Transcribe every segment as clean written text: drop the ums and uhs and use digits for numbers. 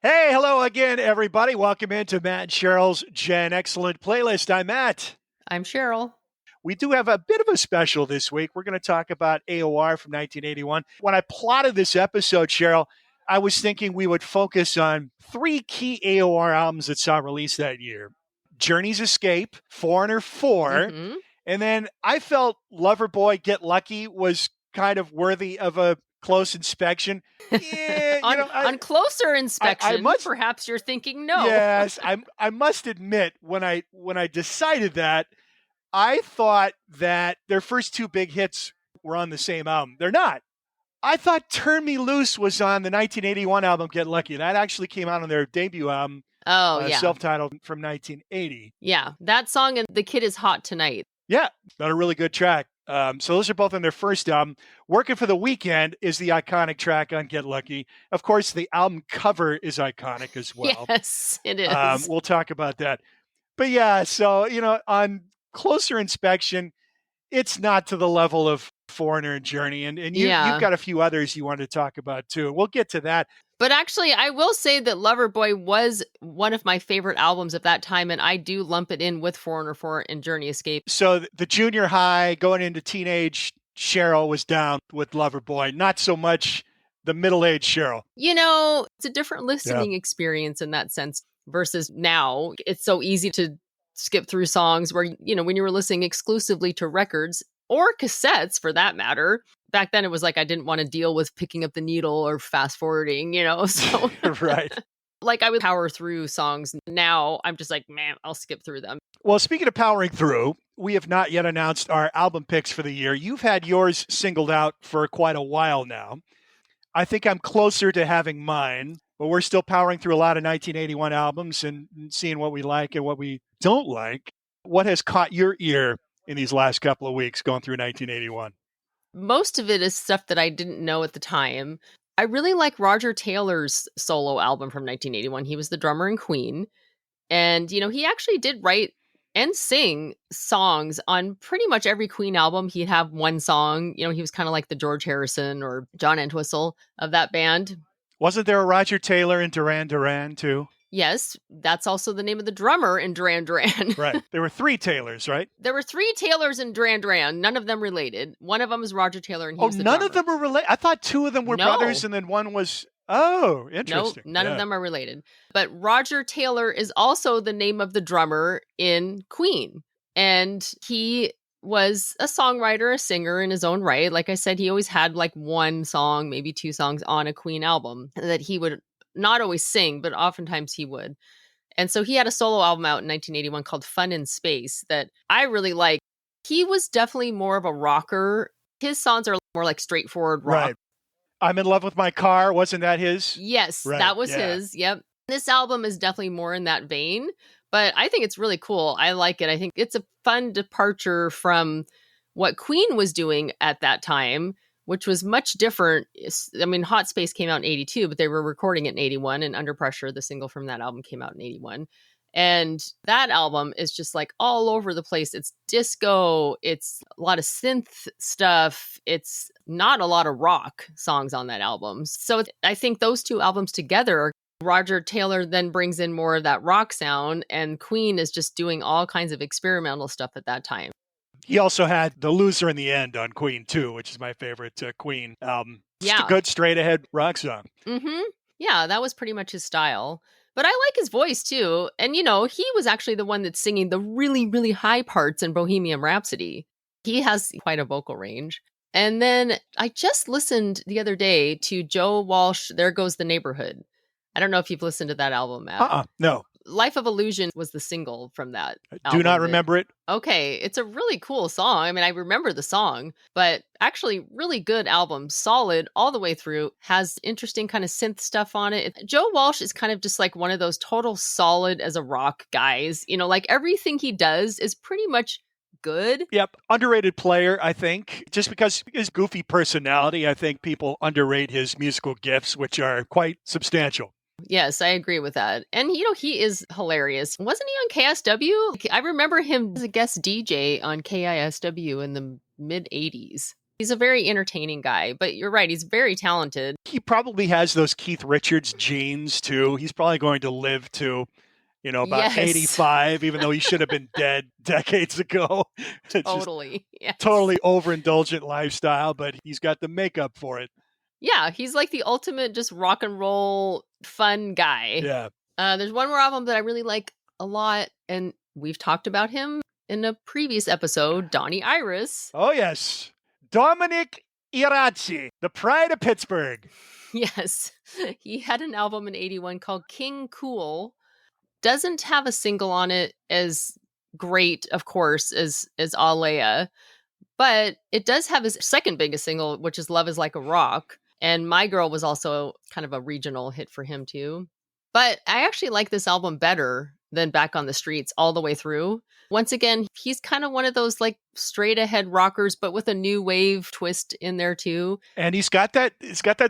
Hey, hello again, everybody. Welcome into Matt and Cheryl's Gen Excellent Playlist. I'm Matt. I'm Sheryl. We do have a bit of a special this week. We're going to talk about AOR from 1981. When I plotted this episode, Sheryl, I was thinking we would focus on three key AOR albums that saw release that year. Journey's Escape, Foreigner 4, Mm-hmm. and then I felt Loverboy, Get Lucky was kind of worthy of a close inspection. Yeah, on closer inspection, must- perhaps you're thinking no. Yes, I must admit when I decided that, I thought that their first two big hits were on the same album. They're not. I thought Turn Me Loose was on the 1981 album Get Lucky. That actually came out on their debut album, Yeah. self-titled, from 1980. Yeah, that song and The Kid Is Hot Tonight. Yeah, not a really good track. So those are both on their first album. Working for the Weekend is the iconic track on Get Lucky. Of course, the album cover is iconic as well. Yes, it is. We'll talk about that. But yeah, so, on closer inspection, it's not to the level of Foreigner and Journey. And you've got a few others you wanted to talk about too. We'll get to that. But actually, I will say that Loverboy was one of my favorite albums of that time, and I do lump it in with Foreigner 4 and Journey Escape. So the junior high going into teenage Sheryl was down with Loverboy, not so much the middle-aged Sheryl. It's a different listening experience in that sense versus now. It's so easy to skip through songs where, when you were listening exclusively to records or cassettes for that matter. Back then it was like I didn't want to deal with picking up the needle or fast forwarding, so Right. Like I would power through songs. Now I'm just like, man, I'll skip through them. Well, speaking of powering through, we have not yet announced our album picks for the year. You've had yours singled out for quite a while now. I think I'm closer to having mine, but we're still powering through a lot of 1981 albums and seeing what we like and what we don't like. What has caught your ear in these last couple of weeks going through 1981? Most of it is stuff that I didn't know at the time. I really like Roger Taylor's solo album from 1981. He was the drummer in Queen. And, he actually did write and sing songs on pretty much every Queen album. He'd have one song. He was kind of like the George Harrison or John Entwistle of that band. Wasn't there a Roger Taylor in Duran Duran, too? Yes, that's also the name of the drummer in Duran Duran. Right. There were three Taylors, right? There were three Taylors in Duran Duran, none of them related. One of them was Roger Taylor, and he was the none drummer. of them were related? I thought two of them were brothers, and then one was... Oh, interesting. No, none of them are related. But Roger Taylor is also the name of the drummer in Queen. And he was a songwriter, a singer in his own right. Like I said, he always had like one song, maybe two songs on a Queen album that he would not always sing, but oftentimes he would. And so he had a solo album out in 1981 called Fun in Space that I really like. He was definitely more of a rocker. His songs are more like straightforward rock. Right. I'm in Love with My Car. Wasn't that his? Yes, Right, that was yeah. his. Yep. This album is definitely more in that vein, but I think it's really cool. I like it. I think it's a fun departure from what Queen was doing at that time, which was much different. I mean, Hot Space came out in 82, but they were recording it in 81, and Under Pressure, the single from that album, came out in 81. And that album is just like all over the place. It's disco. It's a lot of synth stuff. It's not a lot of rock songs on that album. So I think those two albums together, Roger Taylor then brings in more of that rock sound, and Queen is just doing all kinds of experimental stuff at that time. He also had The Loser in the End on Queen, too, which is my favorite Queen album. Just a good straight-ahead rock song. Mm-hmm. Yeah, that was pretty much his style. But I like his voice, too. And, he was actually the one that's singing the really, really high parts in Bohemian Rhapsody. He has quite a vocal range. And then I just listened the other day to Joe Walsh, There Goes the Neighborhood. I don't know if you've listened to that album, Matt. No. Life of Illusion was the single from that I do not remember it. Okay, it's a really cool song. I mean, I remember the song, but actually really good album, solid all the way through, has interesting kind of synth stuff on it. Joe Walsh is kind of just like one of those total solid as a rock guys. Like everything he does is pretty much good. Yep. Underrated player, I think. Just because his goofy personality, I think people underrate his musical gifts, which are quite substantial. Yes, I agree with that. And, he is hilarious. Wasn't he on KSW? I remember him as a guest DJ on KISW in the mid-'80s. He's a very entertaining guy, but you're right. He's very talented. He probably has those Keith Richards genes, too. He's probably going to live to, about Yes. 85, even though he should have been dead decades ago. It's Totally. Yes. totally overindulgent lifestyle, but he's got the makeup for it. Yeah, he's like the ultimate just rock and roll fun guy. Yeah. There's one more album that I really like a lot, and we've talked about him in a previous episode, Donnie Iris. Oh, yes. Dominic Irazzi, the pride of Pittsburgh. Yes. He had an album in 81 called King Cool. Doesn't have a single on it as great, of course, as Alea, but it does have his second biggest single, which is Love is Like a Rock. And My Girl was also kind of a regional hit for him too. But I actually like this album better than Back on the Streets all the way through. Once again, he's kind of one of those like straight ahead rockers, but with a new wave twist in there too. And he's got that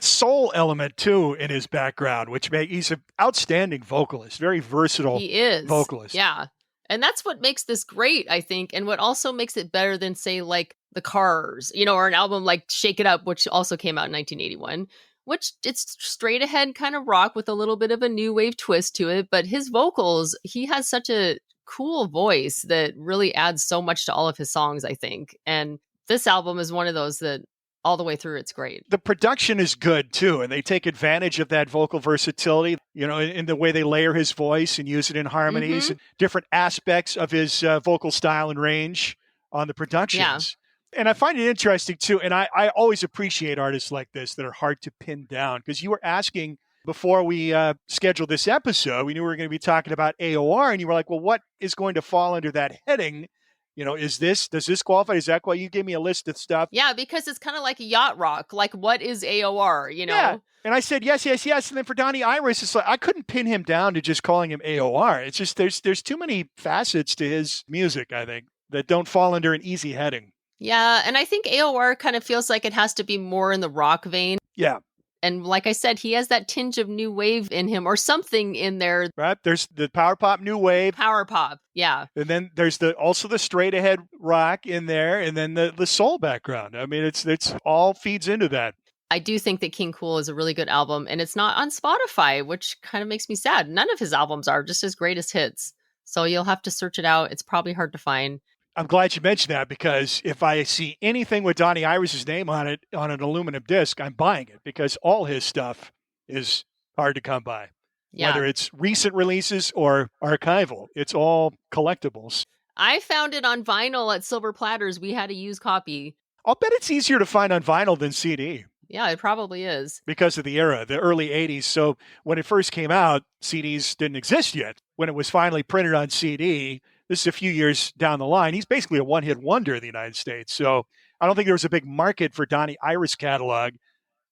soul element too in his background, which he's an outstanding vocalist, very versatile vocalist. Yeah. And that's what makes this great, I think. And what also makes it better than, say, like The Cars, or an album like Shake It Up, which also came out in 1981, which it's straight ahead kind of rock with a little bit of a new wave twist to it. But his vocals, he has such a cool voice that really adds so much to all of his songs, I think. And this album is one of those that all the way through, it's great. The production is good too, and they take advantage of that vocal versatility, in the way they layer his voice and use it in harmonies and different aspects of his vocal style and range on the productions. Yeah. And I find it interesting too, and I always appreciate artists like this that are hard to pin down, because you were asking before we scheduled this episode, we knew we were going to be talking about AOR, and you were like, well, what is going to fall under that heading? Does this qualify? Is that why you gave me a list of stuff? Yeah, because it's kind of like yacht rock. Like, what is AOR, Yeah. And I said, yes. And then for Donnie Iris, it's like, I couldn't pin him down to just calling him AOR. It's just, there's too many facets to his music, I think, that don't fall under an easy heading. Yeah. And I think AOR kind of feels like it has to be more in the rock vein. Yeah. And like I said, he has that tinge of new wave in him or something in there. Right. There's the power pop new wave. Power pop. Yeah. And then there's also the straight ahead rock in there. And then the soul background. I mean, it's all feeds into that. I do think that King Cool is a really good album, and it's not on Spotify, which kind of makes me sad. None of his albums are, just his greatest hits. So you'll have to search it out. It's probably hard to find. I'm glad you mentioned that, because if I see anything with Donnie Iris's name on it on an aluminum disc, I'm buying it, because all his stuff is hard to come by. Yeah. Whether it's recent releases or archival, it's all collectibles. I found it on vinyl at Silver Platters. We had a used copy. I'll bet it's easier to find on vinyl than CD. Yeah, it probably is. Because of the era, the early 80s. So when it first came out, CDs didn't exist yet. When it was finally printed on CD, this is a few years down the line, he's basically a one-hit wonder in the United States. So I don't think there was a big market for Donnie Iris catalog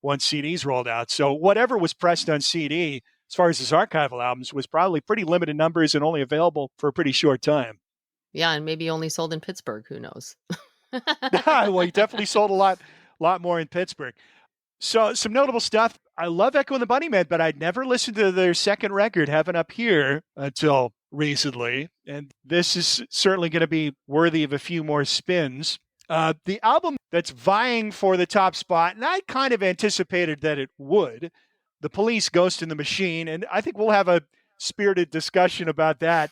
once CDs rolled out. So whatever was pressed on CD, as far as his archival albums, was probably pretty limited numbers and only available for a pretty short time. Yeah, and maybe only sold in Pittsburgh. Who knows? Well, he definitely sold a lot more in Pittsburgh. So some notable stuff. I love Echo and the Bunnymen, but I'd never listened to their second record, Heaven Up Here, until recently. And this is certainly going to be worthy of a few more spins. The album that's vying for the top spot, and I kind of anticipated that it would, The Police, Ghost in the Machine. And I think we'll have a spirited discussion about that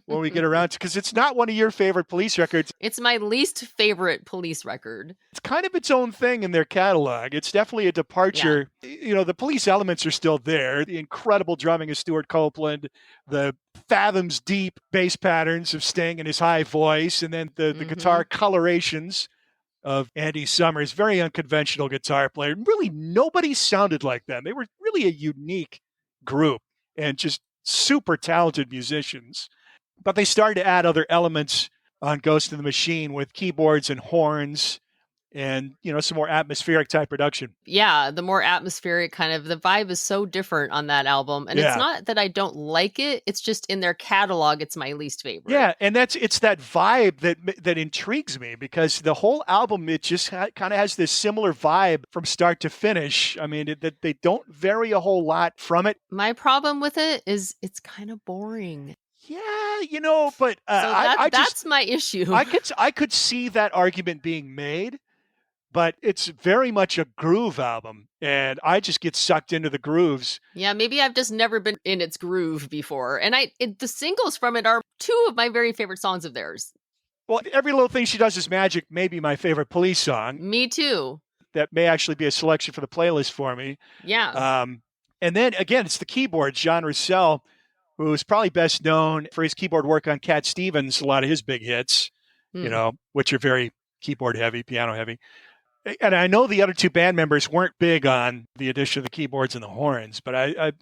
when we get around to, because it's not one of your favorite Police records. It's my least favorite Police record. It's kind of its own thing in their catalog. It's definitely a departure. Yeah. The Police elements are still there. The incredible drumming of Stuart Copeland, the fathoms deep bass patterns of Sting and his high voice, and then the guitar colorations of Andy Summers, very unconventional guitar player. Really, nobody sounded like them. They were really a unique group and just super talented musicians. But they started to add other elements on Ghost in the Machine with keyboards and horns and, some more atmospheric type production. Yeah, the more atmospheric kind of, the vibe is so different on that album. And It's not that I don't like it. It's just in their catalog, it's my least favorite. Yeah, and it's that vibe that intrigues me, because the whole album, it just kind of has this similar vibe from start to finish. I mean, that they don't vary a whole lot from it. My problem with it is it's kind of boring. Yeah, but so that's my issue. I could see that argument being made, but it's very much a groove album, and I just get sucked into the grooves. Yeah, maybe I've just never been in its groove before. And the singles from it are two of my very favorite songs of theirs. Well, Every Little Thing She Does Is Magic may be my favorite Police song. Me too. That may actually be a selection for the playlist for me. Yeah. And then again, it's the keyboard. John Russell, who is probably best known for his keyboard work on Cat Stevens, a lot of his big hits, which are very keyboard heavy, piano heavy. And I know the other two band members weren't big on the addition of the keyboards and the horns, but I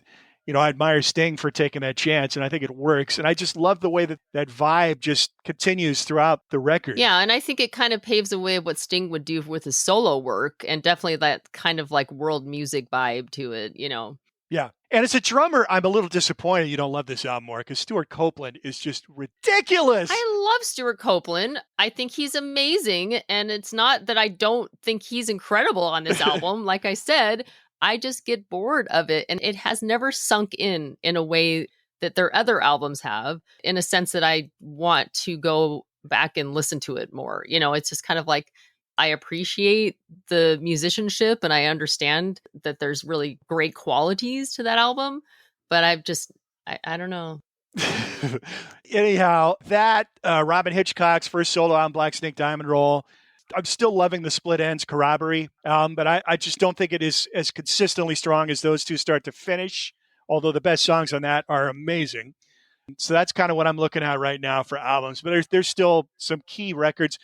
admire Sting for taking that chance, and I think it works. And I just love the way that vibe just continues throughout the record. Yeah, and I think it kind of paves the way of what Sting would do with his solo work, and definitely that kind of like world music vibe to it, Yeah. And as a drummer, I'm a little disappointed you don't love this album more, because Stuart Copeland is just ridiculous. I love Stuart Copeland. I think he's amazing. And it's not that I don't think he's incredible on this album. Like I said, I just get bored of it. And it has never sunk in a way that their other albums have, in a sense that I want to go back and listen to it more. It's just kind of like, I appreciate the musicianship and I understand that there's really great qualities to that album, but I don't know. Anyhow, that Robin Hitchcock's first solo album, Black Snake Diamond Roll, I'm still loving the Split Ends Corroboree album, but I just don't think it is as consistently strong as those two start to finish, although the best songs on that are amazing. So that's kind of what I'm looking at right now for albums, but there's still some key records.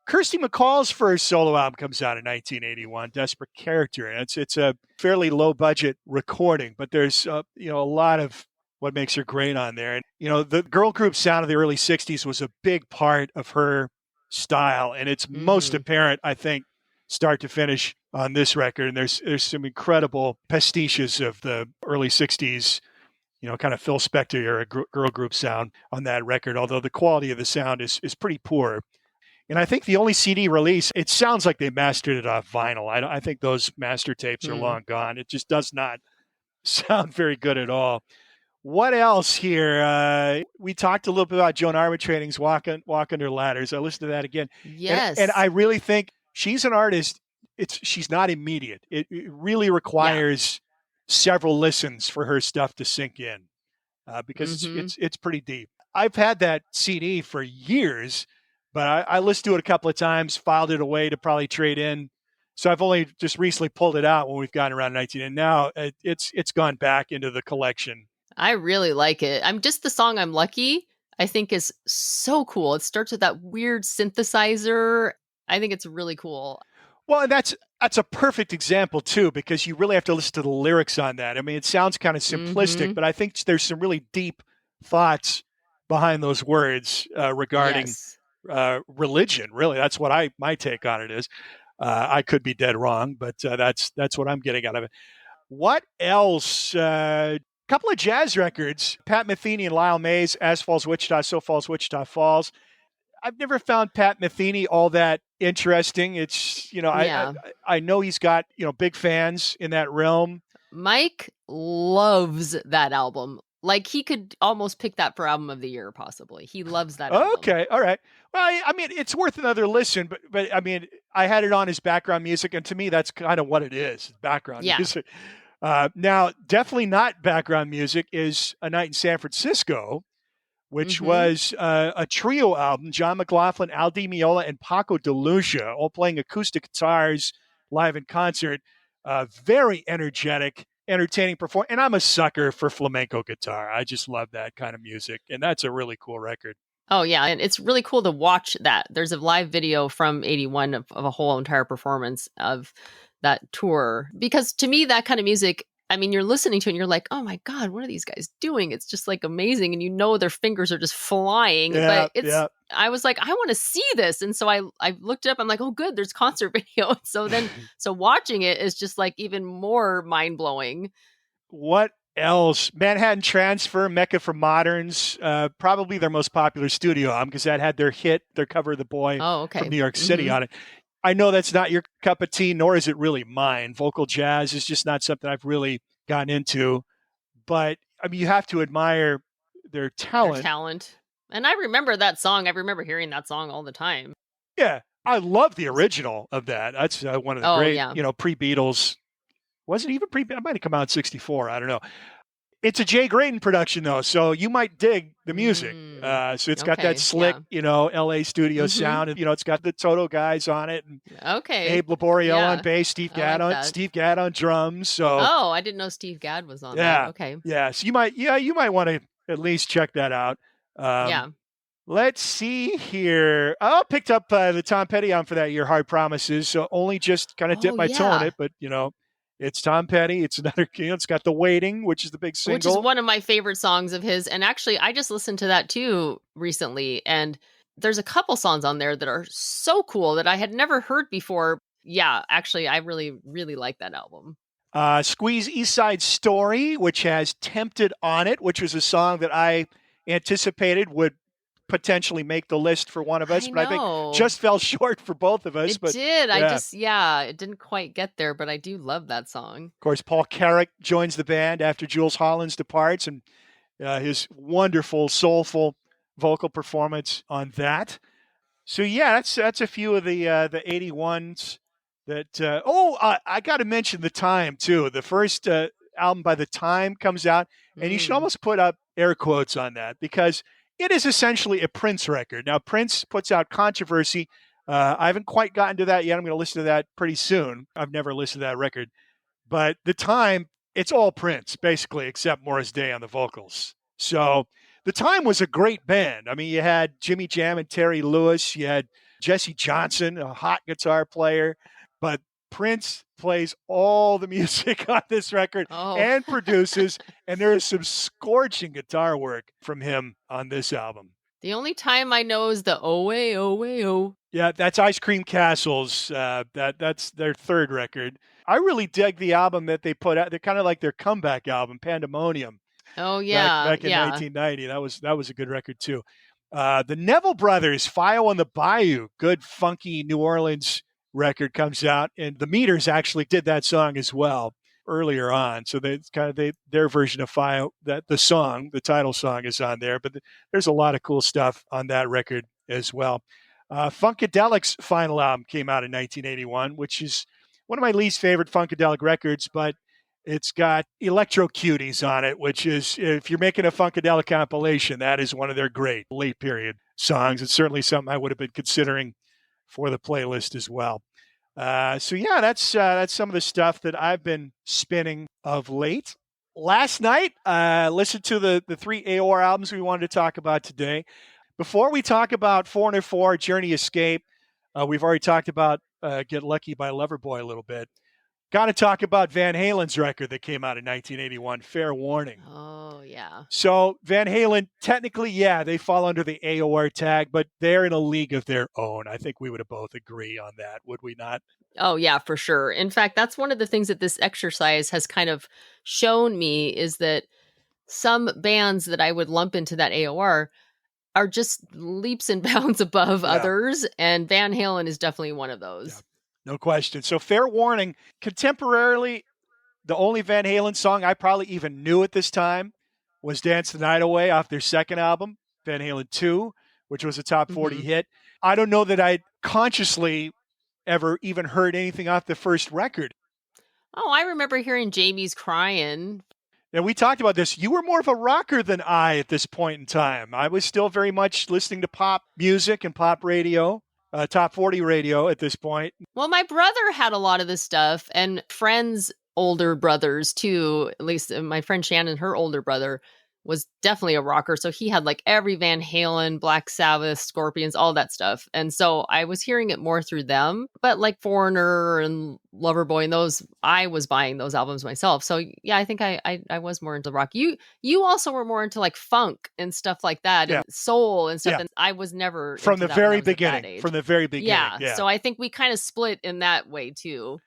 Kirsty MacColl's first solo album comes out in 1981, Desperate Character, and it's a fairly low budget recording, but there's a lot of what makes her great on there. And the girl group sound of the early 60s was a big part of her style, and it's most apparent, I think, start to finish on this record. And there's some incredible pastiches of the early 60s, kind of Phil Spector era girl group sound on that record, although the quality of the sound is pretty poor. And I think the only CD release, it sounds like they mastered it off vinyl. I think those master tapes are long gone. It just does not sound very good at all. What else here? We talked a little bit about Joan Armatrading's Walk Under Ladders. I listened to that again. Yes. And I really think she's an artist. She's not immediate. It really requires several listens for her stuff to sink in, because it's pretty deep. I've had that CD for years, but I listened to it a couple of times, filed it away to probably trade in. So I've only just recently pulled it out when we've gotten around 19, and now it's gone back into the collection. I really like it. The song I'm Lucky, I think is so cool. It starts with that weird synthesizer. I think it's really cool. Well, and that's a perfect example too, because you really have to listen to the lyrics on that. I mean, it sounds kind of simplistic, but I think there's some really deep thoughts behind those words regarding religion. Really, that's what my take on it is. I could be dead wrong, but that's what I'm getting out of it. What else? Couple of jazz records, Pat Metheny and Lyle Mays, As Falls Wichita, So Falls Wichita Falls. I've never found Pat Metheny all that interesting. It's, I know he's got, big fans in that realm. Mike loves that album. Like, he could almost pick that for album of the year, possibly. He loves that album. Okay, all right. Well, I mean, it's worth another listen, but I mean, I had it on as background music, and to me, that's kind of what it is, background music. Now, definitely not background music is A Night in San Francisco, which was a trio album. John McLaughlin, Al Di Meola, and Paco de Lucia, all playing acoustic guitars live in concert. Very energetic, entertaining performance. And I'm a sucker for flamenco guitar. I just love that kind of music. And that's a really cool record. Oh, yeah. And it's really cool to watch that. There's a live video from 81 of a whole entire performance of that tour. Because to me, that kind of music, I mean, you're listening to it and you're like, oh my God, what are these guys doing? It's just like amazing. And their fingers are just flying. But I was like, I want to see this. And so I looked it up. I'm like, oh, good, there's concert video. So watching it is just like even more mind blowing. What else? Manhattan Transfer, Mecca for Moderns, probably their most popular studio album, because that had their cover of The Boy from New York City on it. I know that's not your cup of tea, nor is it really mine. Vocal jazz is just not something I've really gotten into. But, I mean, you have to admire their talent. And I remember that song. I remember hearing that song all the time. Yeah. I love the original of that. That's one of the Oh great, yeah. pre-Beatles. Was it even it might have come out in 64. I don't know. It's a Jay Graydon production, though, so you might dig the music. Mm, So it's got that okay. slick, Yeah. LA studio Mm-hmm. sound. And, it's got the Toto guys on it. And Okay. Abe Laborio on Yeah. bass, I like that. Steve Gadd on drums. So, Oh, I didn't know Steve Gadd was on that. yeah. Okay. Yeah. So you might want to at least check that out. Yeah. Let's see here. I picked up the Tom Petty album for that year, Hard Promises. So only just kind of Oh dipped my toe in yeah. it, but it's Tom Petty. It's another, it's got The Waiting, which is the big Which is single. one of my favorite songs of his. And actually, I just listened to that too recently. And there's a couple songs on there that are so cool that I had never heard before. Yeah, actually, I really, really like that album. Squeeze East Side Story, which has Tempted on it, which was a song that I anticipated would potentially make the list for one of us, I but I think know. just fell short for both of us. It But did. yeah, Yeah, it didn't quite get there, but I do love that song. of course, Paul Carrack joins the band after Jules Hollins departs, and his wonderful, soulful vocal performance on that. So yeah, that's a few of the 81s that. I got to mention The Time too. The first album by The Time comes out, and you should Mm. almost put up air quotes on that because it is essentially a Prince record. Now Prince puts out Controversy. I haven't quite gotten to that yet. I'm going to listen to that pretty soon. I've never listened to that record, but The Time, it's all Prince basically, except Morris Day on the vocals. So The Time was a great band. I mean, you had Jimmy Jam and Terry Lewis. You had Jesse Johnson, a hot guitar player. But Prince plays all the music on this record Oh. and produces, and there is some scorching guitar work from him on this album. The only time I know is the oh way, oh way, oh. Yeah, that's Ice Cream Castles. That's their third record. I really dig the album that they put out. They're kind of like their comeback album, Pandemonium, Oh back yeah, back in yeah. 1990. That was a good record too. The Neville Brothers, Fio on the Bayou, good funky New Orleans record comes out, and the Meters actually did that song as well earlier on. So it's kind of their version of Fio. That the title song is on there, but there's a lot of cool stuff on that record as well. Funkadelic's final album came out in 1981, which is one of my least favorite Funkadelic records, but it's got Electro Cuties on it, which is, if you're making a Funkadelic compilation, that is one of their great late period songs. It's certainly something I would have been considering for the playlist as well. So yeah, that's some of the stuff that I've been spinning of late. Last night, listened to the three AOR albums we wanted to talk about today. Before we talk about 404 Journey Escape, we've already talked about Get Lucky by Loverboy a little bit. Got to talk about Van Halen's record that came out in 1981, Fair Warning. Oh yeah. So Van Halen, technically, yeah, they fall under the AOR tag, but they're in a league of their own. I think we would have both agree on that, would we not? Oh yeah, for sure. In fact, that's one of the things that this exercise has kind of shown me is that some bands that I would lump into that AOR are just leaps and bounds above Yeah. others, and Van Halen is definitely one of those. Yeah, no question. So Fair Warning, contemporarily, the only Van Halen song I probably even knew at this time was Dance the Night Away off their second album, Van Halen 2, which was a top 40 hit. I don't know that I consciously ever even heard anything off the first record. Oh, I remember hearing Jamie's Crying. And we talked about this. You were more of a rocker than I at this point in time. I was still very much listening to pop music and pop radio, top 40 radio at this point. Well, my brother had a lot of this stuff, and friends' older brothers too. At least my friend Shannon, her older brother, was definitely a rocker. So he had like every Van Halen, Black Sabbath, Scorpions, all that stuff. And so I was hearing it more through them. But like Foreigner and Loverboy and those, I was buying those albums myself. So yeah, I think I was more into rock. You also were more into like funk and stuff like that, Yeah. and soul and stuff. Yeah. And I was never From into the that when I very was at that beginning. age. From the very beginning. Yeah. So I think we kind of split in that way too.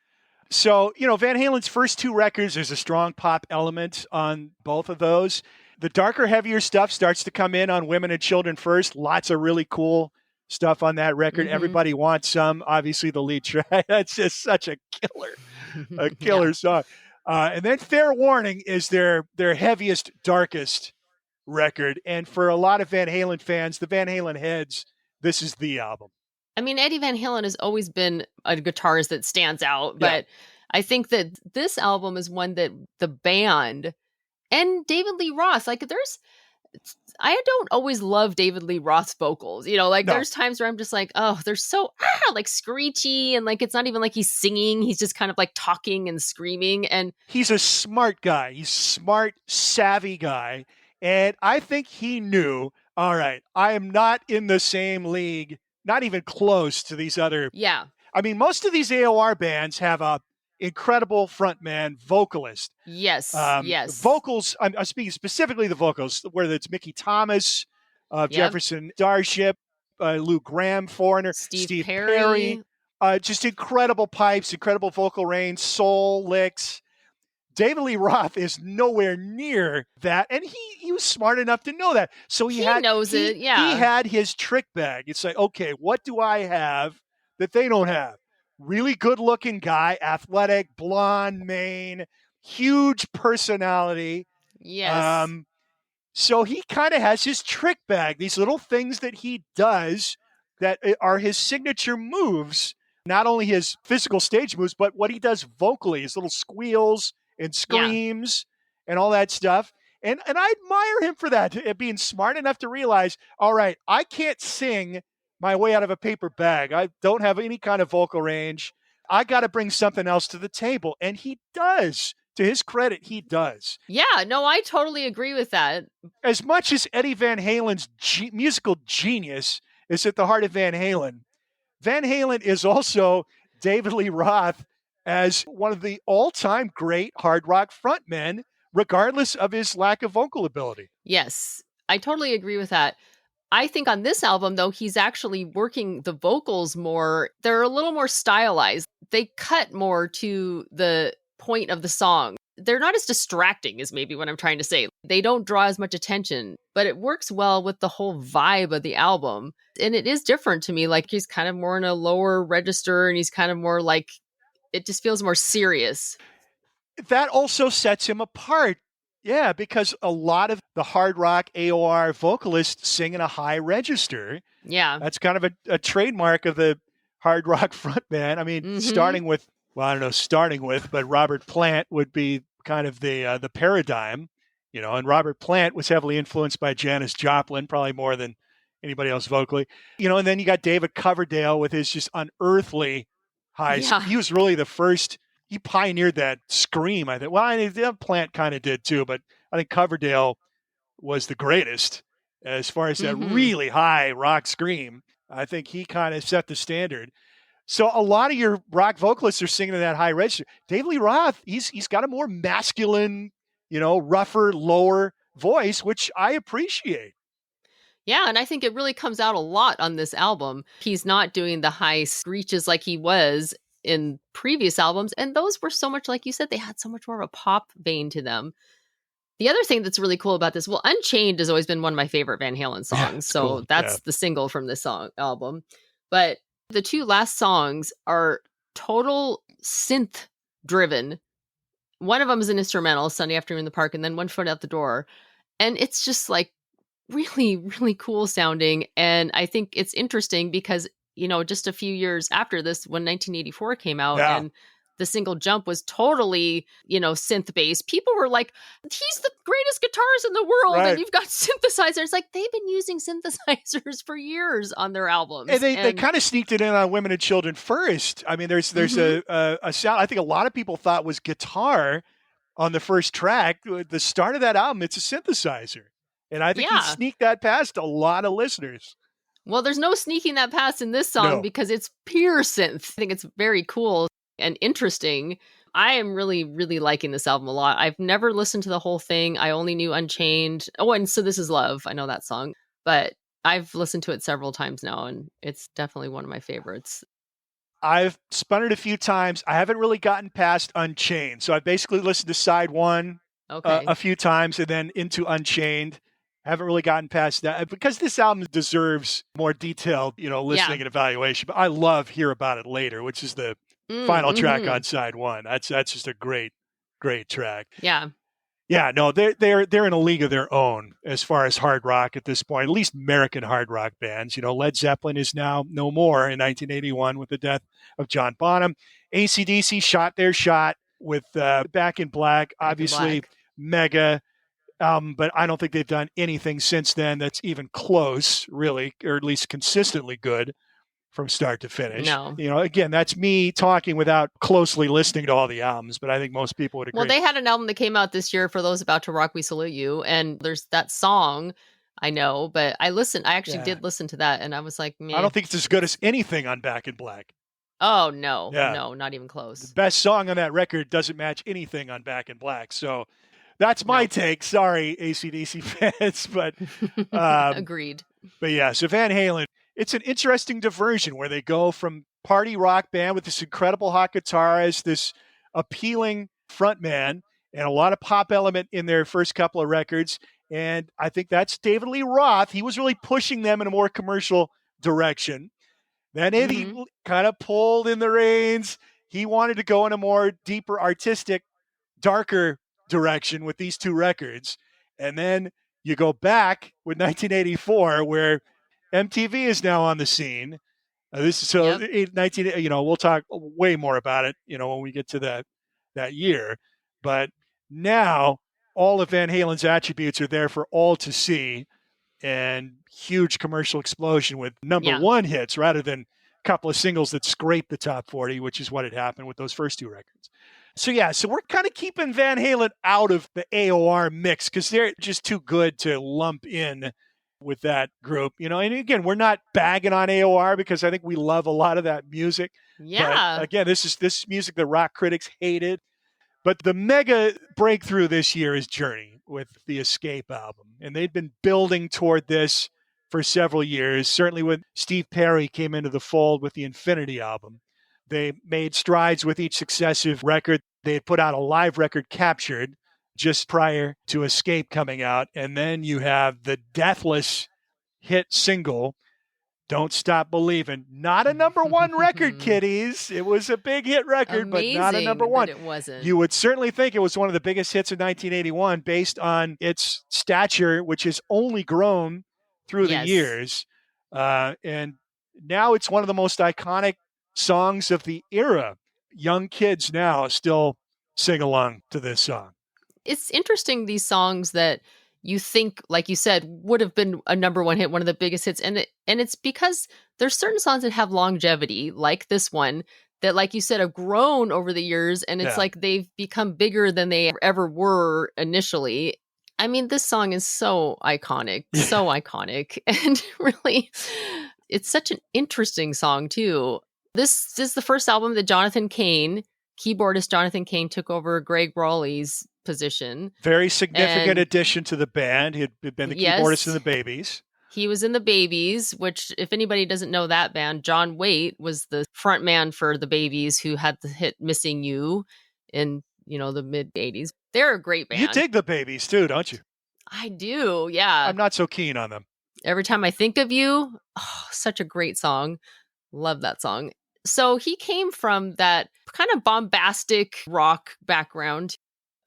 So, Van Halen's first two records, there's a strong pop element on both of those. The darker, heavier stuff starts to come in on Women and Children First. Lots of really cool stuff on that record. Everybody Wants Some, obviously the lead track. That's just such a killer song. And then Fair Warning is their heaviest, darkest record. And for a lot of Van Halen fans, the Van Halen heads, this is the album. I mean, Eddie Van Halen has always been a guitarist that stands out, Yeah. but I think that this album is one that the band and David Lee Roth, like I don't always love David Lee Roth's vocals. Like No, there's times where I'm just like, oh, they're so like screechy and like it's not even like he's singing. He's just kind of like talking and screaming. And he's a smart guy. He's smart, savvy guy. And I think he knew, all right, I am not in the same league, not even close to these other. yeah, I mean, most of these AOR bands have a incredible frontman vocalist. yes, yes, Vocals, I'm speaking specifically the vocals, whether it's Mickey Thomas, yep. Jefferson Starship, Lou Graham, Foreigner, Steve Steve Perry, Perry. just incredible pipes, incredible vocal range, soul licks. David Lee Roth is nowhere near that, and he was smart enough to know that. So He knows it, he yeah. had his trick bag. It's like, okay, what do I have that they don't have? Really good looking guy, athletic, blonde mane, huge personality. Yes. So he kind of has his trick bag, these little things that he does that are his signature moves, not only his physical stage moves, but what he does vocally, his little squeals and Yeah. screams and all that stuff. And I admire him for that, being smart enough to realize, all right, I can't sing my way out of a paper bag. I don't have any kind of vocal range. I got to bring something else to the table. And he does. To his credit, he does. Yeah, no, I totally agree with that. As much as Eddie Van Halen's musical genius is at the heart of Van Halen, Van Halen is also David Lee Roth as one of the all-time great hard rock frontmen, regardless of his lack of vocal ability. Yes, I totally agree with that. I think on this album, though, he's actually working the vocals more. They're a little more stylized. They cut more to the point of the song. They're not as distracting as maybe what I'm trying to say. They don't draw as much attention, but it works well with the whole vibe of the album. And it is different to me. Like he's kind of more in a lower register and he's kind of more like, it just feels more serious. That also sets him apart. Yeah, because a lot of the hard rock AOR vocalists sing in a high register. Yeah. That's kind of a trademark of the hard rock frontman. I mean, starting with, but Robert Plant would be kind of the paradigm, and Robert Plant was heavily influenced by Janis Joplin, probably more than anybody else vocally, and then you got David Coverdale with his just unearthly high. Yeah. He was really the first. He pioneered that scream, I think. Well, Plant kind of did too, but I think Coverdale was the greatest as far as that really high rock scream. I think he kind of set the standard. So a lot of your rock vocalists are singing in that high register. David Lee Roth, he's got a more masculine, rougher, lower voice, which I appreciate. Yeah, and I think it really comes out a lot on this album. He's not doing the high screeches like he was in previous albums, and those were so much, like you said, they had so much more of a pop vein to them. The other thing that's really cool about this, well, Unchained has always been one of my favorite Van Halen songs, so cool. that's the single from this album. But the two last songs are total synth driven. One of them is an instrumental, Sunday Afternoon in the Park, and then One Foot Out the Door. And it's just like really, really cool sounding. And I think it's interesting because, just a few years after this, when 1984 came out and the single Jump was totally, synth based, people were like, he's the greatest guitarist in the world. Right. And you've got synthesizers. Like they've been using synthesizers for years on their albums. And they kind of sneaked it in on Women and Children first. I mean, there's a sound I think a lot of people thought was guitar on the first track. The start of that album, it's a synthesizer. And I think he sneaked that past a lot of listeners. Well, there's no sneaking that past in this song because it's pure synth. I think it's very cool and interesting. I am really, really liking this album a lot. I've never listened to the whole thing. I only knew Unchained. Oh, and So This Is Love. I know that song. But I've listened to it several times now, and it's definitely one of my favorites. I've spun it a few times. I haven't really gotten past Unchained. So I basically listened to side one a few times and then into Unchained. Haven't really gotten past that because this album deserves more detailed, listening and evaluation. But I love Hear About It Later, which is the final track on side one. That's just a great, great track. Yeah. Yeah, no, they're in a league of their own as far as hard rock at this point. At least American hard rock bands. You know, Led Zeppelin is now no more in 1981 with the death of John Bonham. AC/DC shot their shot with Back in Black, Back in obviously Black. mega. But I don't think they've done anything since then that's even close, really, or at least consistently good from start to finish. No. You know, again, that's me talking without closely listening to all the albums, but I think most people would Well, agree. they had an album that came out this year for those about to rock, we salute you. And there's that song I know, but I actually Yeah. did listen to that and I was like, I meh. don't think it's as good as anything on Back in Black. Oh, no, Yeah. no, not even The close. best song on that record doesn't match anything on Back in Black. So that's my take. Sorry, AC/DC fans, but Agreed. But yeah, so Van Halen, it's an interesting diversion where they go from party rock band with this incredible hot guitarist, this appealing frontman, and a lot of pop element in their first couple of records. And I think that's David Lee Roth. He was really pushing them in a more commercial direction. Then Eddie kind of pulled in the reins. He wanted to go in a more deeper, artistic, darker direction with these two records. And then you go back with 1984, where MTV is now on the scene. This is so 19. You know, we'll talk way more about it. You know, when we get to that year. But now all of Van Halen's attributes are there for all to see, and huge commercial explosion with number one hits rather than a couple of singles that scraped the top 40, which is what had happened with those first two records. So yeah, so we're kind of keeping Van Halen out of the AOR mix because they're just too good to lump in with that group, you know. And again, we're not bagging on AOR because I think we love a lot of that music. Yeah. But again, this is music that rock critics hated. But the mega breakthrough this year is Journey with the Escape album. And they'd been building toward this for several years. Certainly when Steve Perry came into the fold with the Infinity album. They made strides with each successive record. They had put out a live record, Captured, just prior to Escape coming out. And then you have the deathless hit single, Don't Stop Believin'. Not a number one record, kiddies. It was a big hit record, Amazing, but not a number one. it wasn't. You would certainly think it was one of the biggest hits of 1981 based on its stature, which has only grown through the years. And now it's one of the most iconic songs of the era. Young kids now still sing along to this song. It's interesting, these songs that you think, like you said, would have been a number one hit, one of the biggest hits. And it's because there's certain songs that have longevity, like this one, that, like you said, have grown over the years. And it's like they've become bigger than they ever were initially. I mean, this song is so iconic, so iconic. And really, it's such an interesting song, too. This is the first album that Jonathan Cain, keyboardist Jonathan Cain, took over Greg Brawley's position. Very significant addition to the band. He had been the keyboardist in the Babies. He was in the Babies, which, if anybody doesn't know that band, John Waite was the front man for the Babies, who had the hit Missing You in, the mid 80s. They're a great band. You dig the Babies too, don't you? I do, yeah. I'm not so keen on them. Every Time I Think of You, such a great song. Love that song. So he came from that kind of bombastic rock background,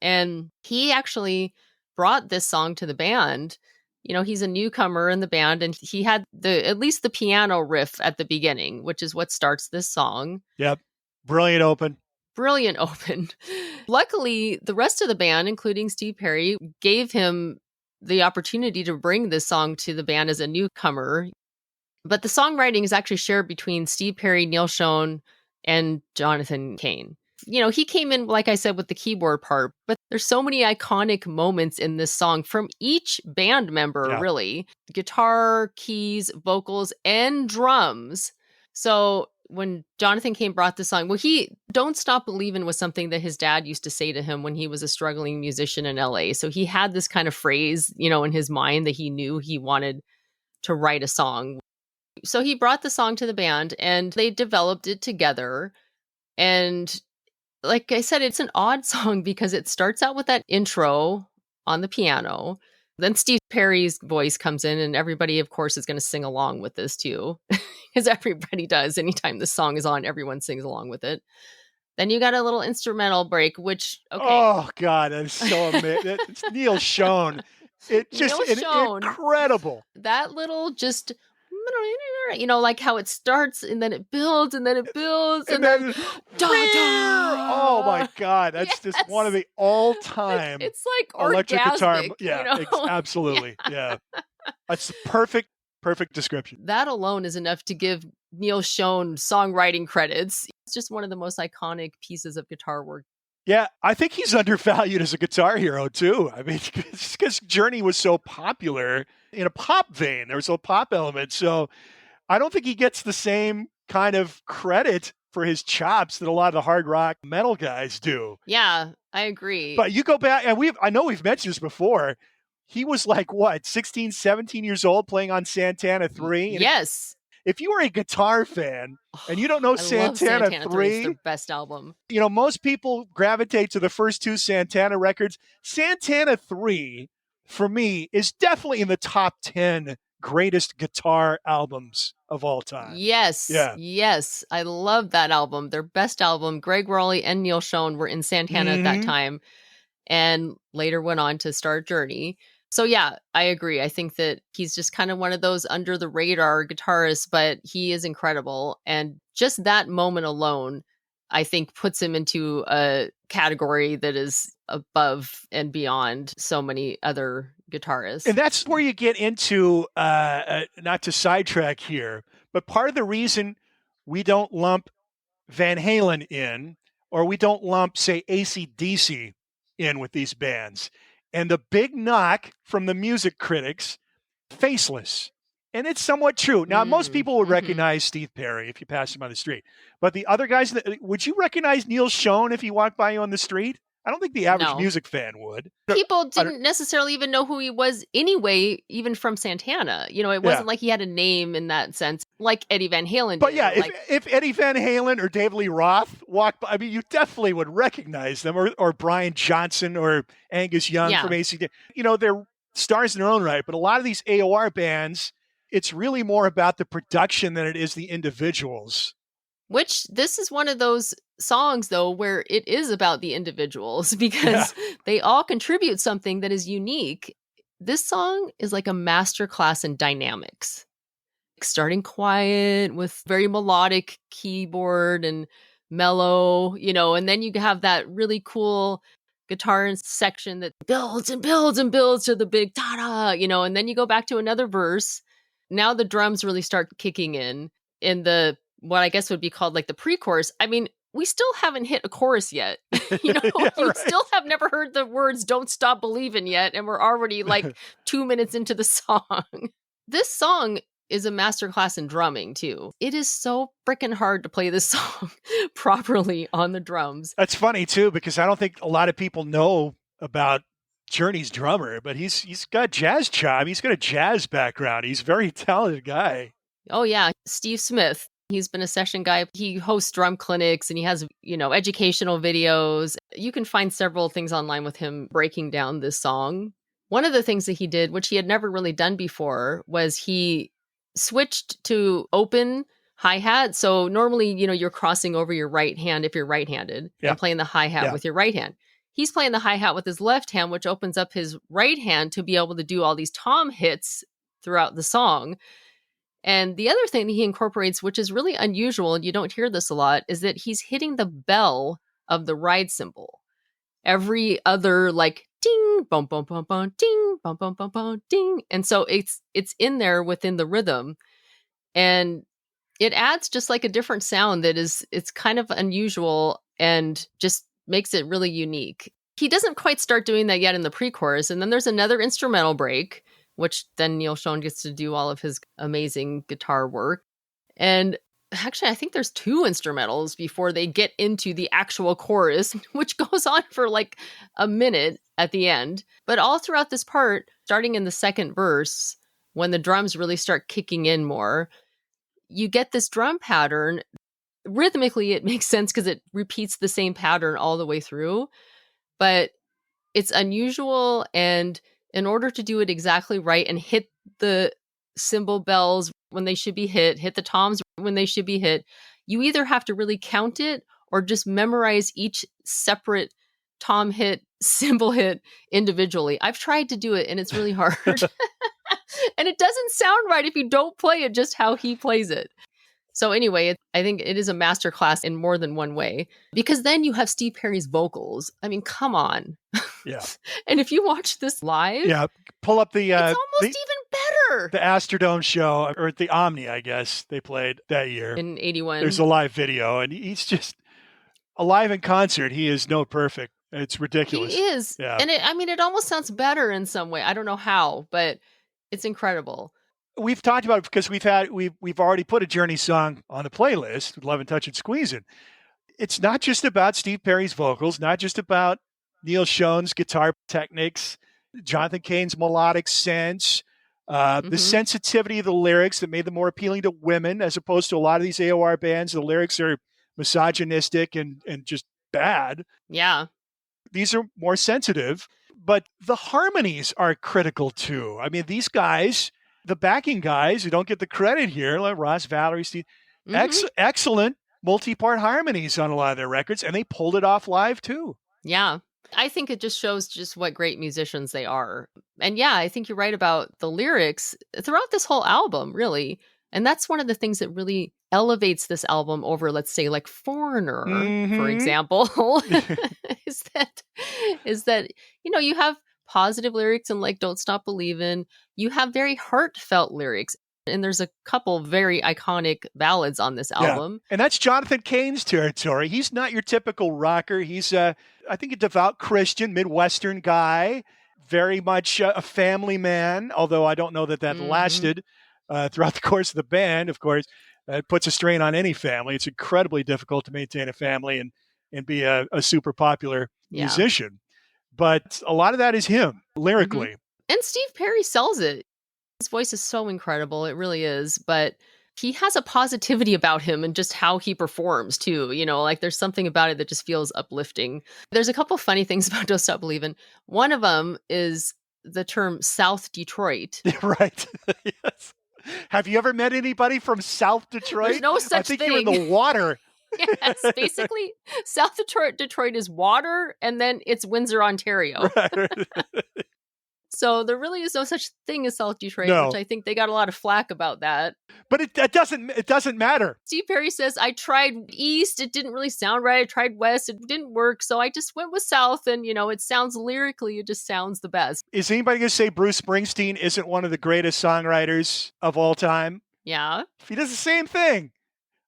and he actually brought this song to the band. He's a newcomer in the band, and he had at least the piano riff at the beginning, which is what starts this song. Yep. Brilliant open. Luckily, the rest of the band, including Steve Perry, gave him the opportunity to bring this song to the band as a newcomer. But the songwriting is actually shared between Steve Perry, Neil Schon, and Jonathan Cain. He came in, like I said, with the keyboard part, but there's so many iconic moments in this song from each band member, really. Guitar, keys, vocals, and drums. So when Jonathan Cain brought this song, Don't Stop Believin' was something that his dad used to say to him when he was a struggling musician in LA. So he had this kind of phrase, in his mind that he knew he wanted to write a song. So he brought the song to the band and they developed it together. And like I said, it's an odd song because it starts out with that intro on the piano. Then Steve Perry's voice comes in and everybody, of course, is going to sing along with this too. Because everybody does. Anytime this song is on, everyone sings along with it. Then you got a little instrumental break, which, okay. Oh God, that is so amazing. It's Neil Schon. It's just Neil Schon, incredible. that little just, like how it starts and then it builds and then it builds And and then then, da oh my da. God, that's just one of Yes. the all-time It's like electric guitar. orgasmic, Yeah, Yeah. absolutely. Yeah, that's the perfect description. That alone is enough to give Neil Schon songwriting credits. It's just one of the most iconic pieces of guitar work. Yeah, I think he's undervalued as a guitar hero too. I mean, because Journey was so popular in a pop vein, there was a pop element. So I don't think he gets the same kind of credit for his chops that a lot of the hard rock metal guys do. Yeah, I agree. But you go back, and I know we've mentioned this before. He was like, what, 16, 17 years old playing on Santana 3? And Yes. if you are a guitar fan and you don't know I love Santana Santana 3. It's 3, their best album. most people gravitate to the first two Santana records. Santana 3, for me, is definitely in the top 10 greatest guitar albums of all time. Yes. Yeah. Yes. I love that album. Their best album. Greg Rowley and Neil Schon were in Santana at that time and later went on to start Journey. So yeah, I agree. I think that he's just kind of one of those under the radar guitarists, but he is incredible. And just that moment alone, I think puts him into a category that is above and beyond so many other guitarists. And that's where you get into, not to sidetrack here, but part of the reason we don't lump Van Halen in, or we don't lump, say, AC/DC in with these bands. And the big knock from the music critics, faceless. And it's somewhat true. Now, most people would recognize Steve Perry if you pass him on the street. But the other guys, would you recognize Neil Schon if he walked by you on the street? I don't think the average music fan would. People didn't necessarily even know who he was anyway, even from Santana. It wasn't like he had a name in that sense, like Eddie Van Halen did. But yeah, if Eddie Van Halen or David Lee Roth walked by, I mean, you definitely would recognize them, or Brian Johnson or Angus Young from AC/DC. They're stars in their own right, but a lot of these AOR bands, it's really more about the production than it is the individuals. Which this is one of those songs, though, where it is about the individuals because they all contribute something that is unique. This song is like a masterclass in dynamics. Starting quiet with very melodic keyboard and mellow, and then you have that really cool guitar section that builds and builds and builds to the big ta-da, and then you go back to another verse. Now the drums really start kicking in the what I guess would be called like the pre-chorus. I mean, we still haven't hit a chorus yet. Still have never heard the words "Don't Stop Believin" yet, and we're already like 2 minutes into the song. This song is a masterclass in drumming too. It is so freaking hard to play this song properly on the drums. That's funny too, because I don't think a lot of people know about Journey's drummer, but he's got jazz chime. He's got a jazz background. He's a very talented guy. Oh yeah, Steve Smith. He's been a session guy. He hosts drum clinics and he has, educational videos. You can find several things online with him breaking down this song. One of the things that he did, which he had never really done before, was he switched to open hi-hat. So normally, you're crossing over your right hand if you're right-handed and playing the hi-hat with your right hand. He's playing the hi-hat with his left hand, which opens up his right hand to be able to do all these tom hits throughout the song. And the other thing that he incorporates, which is really unusual, and you don't hear this a lot, is that he's hitting the bell of the ride cymbal. Every other like ding, bum, bum, bum, bum, ding, bum, bum, bum, bum, ding. And so it's in there within the rhythm. And it adds just like a different sound it's kind of unusual and just makes it really unique. He doesn't quite start doing that yet in the pre-chorus. And then there's another instrumental break, which then Neil Schon gets to do all of his amazing guitar work. And actually, I think there's 2 instrumentals before they get into the actual chorus, which goes on for like a minute at the end. But all throughout this part, starting in the second verse, when the drums really start kicking in more, you get this drum pattern. Rhythmically, it makes sense because it repeats the same pattern all the way through. But it's unusual, and in order to do it exactly right and hit the cymbal bells when they should be hit the toms when they should be hit, you either have to really count it or just memorize each separate tom hit, cymbal hit individually. I've tried to do it and it's really hard. And it doesn't sound right if you don't play it just how he plays it. So anyway, I think it is a masterclass in more than one way, because then you have Steve Perry's vocals. I mean, come on. Yeah. And if you watch this live, Yeah. Pull up the it's almost even better. The Astrodome show, or the Omni, I guess they played that year. In 81. There's a live video, and he's just alive in concert. He is no perfect. It's ridiculous. He is. Yeah. And it almost sounds better in some way. I don't know how, but it's incredible. We've talked about it because we've already put a Journey song on the playlist with Love and Touch and Squeezin'. It's not just about Steve Perry's vocals, not just about Neil Schoen's guitar techniques, Jonathan Cain's melodic sense, the sensitivity of the lyrics that made them more appealing to women, as opposed to a lot of these AOR bands. The lyrics are misogynistic and just bad. Yeah. These are more sensitive, but the harmonies are critical too. I mean, these guys, the backing guys who don't get the credit here, like Ross, Valerie, Steve, excellent multi-part harmonies on a lot of their records, and they pulled it off live too. Yeah. I think it just shows just what great musicians they are. And yeah, I think you're right about the lyrics throughout this whole album, really. And that's one of the things that really elevates this album over, let's say, like Foreigner, for example, is that, you have positive lyrics and like Don't Stop Believin'. You have very heartfelt lyrics. And there's a couple very iconic ballads on this album. Yeah. And that's Jonathan Cain's territory. He's not your typical rocker. He's, I think, a devout Christian, Midwestern guy, very much a family man, although I don't know that lasted throughout the course of the band. Of course, it puts a strain on any family. It's incredibly difficult to maintain a family and be a super popular musician. But a lot of that is him, lyrically. And Steve Perry sells it. His voice is so incredible. It really is. But he has a positivity about him and just how he performs too. Like there's something about it that just feels uplifting. There's a couple funny things about Don't Stop Believin'. One of them is the term South Detroit. Right. Yes. Have you ever met anybody from South Detroit? There's no such thing. I think you're in the water. Yes, basically, South Detroit is water, and then it's Windsor, Ontario. Right. So there really is no such thing as South Detroit, which I think they got a lot of flack about that. But it doesn't matter. Steve Perry says, I tried East, it didn't really sound right. I tried West, it didn't work. So I just went with South, and it sounds lyrically, it just sounds the best. Is anybody going to say Bruce Springsteen isn't one of the greatest songwriters of all time? Yeah. He does the same thing.